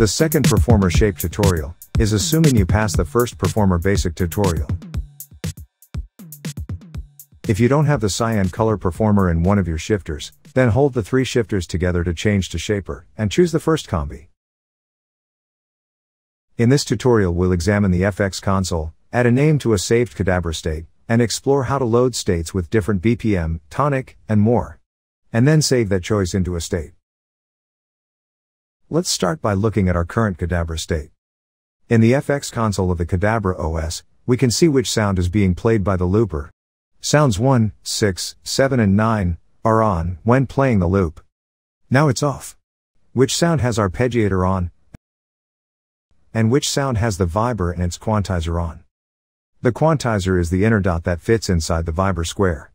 The second Performer Shape tutorial is assuming you pass the first Performer Basic tutorial. If you don't have the cyan color Performer in one of your shifters, then hold the 3 shifters together to change to Shaper, and choose the first combi. In this tutorial we'll examine the FX console, add a name to a saved Kadabra state, and explore how to load states with different BPM, tonic, and more. And then save that choice into a state. Let's start by looking at our current Kadabra state. In the FX console of the Kadabra OS, we can see which sound is being played by the looper. Sounds 1, 6, 7 and 9 are on when playing the loop. Now it's off. Which sound has arpeggiator on? And which sound has the vibrer and its quantizer on? The quantizer is the inner dot that fits inside the vibrer square.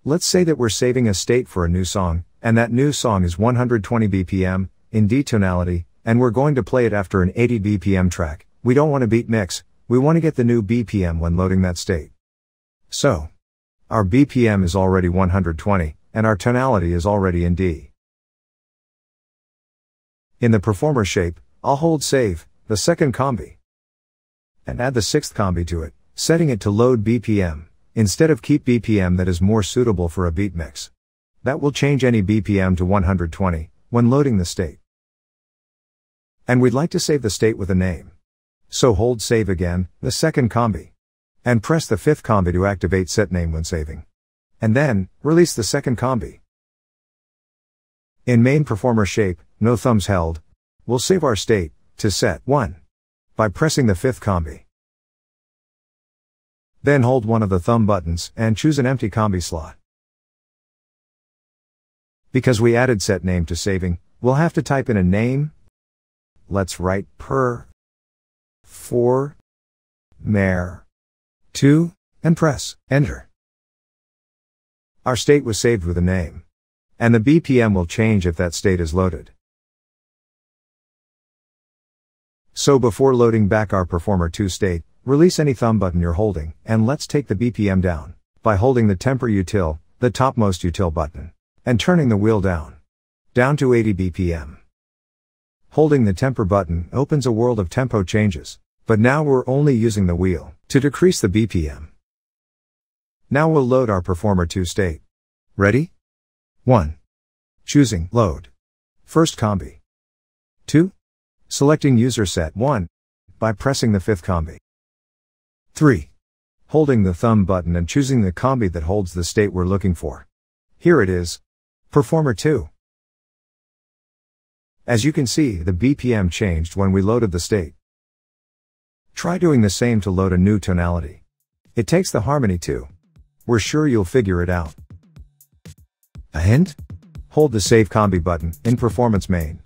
Let's say that we're saving a state for a new song, and that new song is 120 BPM, in D tonality, and we're going to play it after an 80 BPM track. We don't want to beat mix, we want to get the new BPM when loading that state. So, our BPM is already 120, and our tonality is already in D. In the Performer shape, I'll hold save, the second combi, and add the 6th combi to it, setting it to load BPM, instead of keep BPM that is more suitable for a beat mix. That will change any BPM to 120, when loading the state. And we'd like to save the state with a name. So hold save again, the second combi. And press the 5th combi to activate set name when saving. And then, release the second combi. In main Performer shape, no thumbs held, we'll save our state, to set 1. By pressing the 5th combi. Then hold one of the thumb buttons, and choose an empty combi slot. Because we added set name to saving, we'll have to type in a name. Let's write per 4 mer 2, and press enter. Our state was saved with a name. And the BPM will change if that state is loaded. So before loading back our Performer 2 state, release any thumb button you're holding, and let's take the BPM down, by holding the temper util, the topmost util button, and turning the wheel down to 80 BPM. Holding the temper button opens a world of tempo changes, but now we're only using the wheel to decrease the BPM. Now we'll load our Performer 2 state. Ready? 1. Choosing load. First combi. 2. Selecting user set 1 by pressing the 5th combi. 3. Holding the thumb button and choosing the combi that holds the state we're looking for. Here it is. Performer 2. As you can see, the BPM changed when we loaded the state. Try doing the same to load a new tonality. It takes the harmony too. We're sure you'll figure it out. A hint? Hold the Save Combi button in Performance main.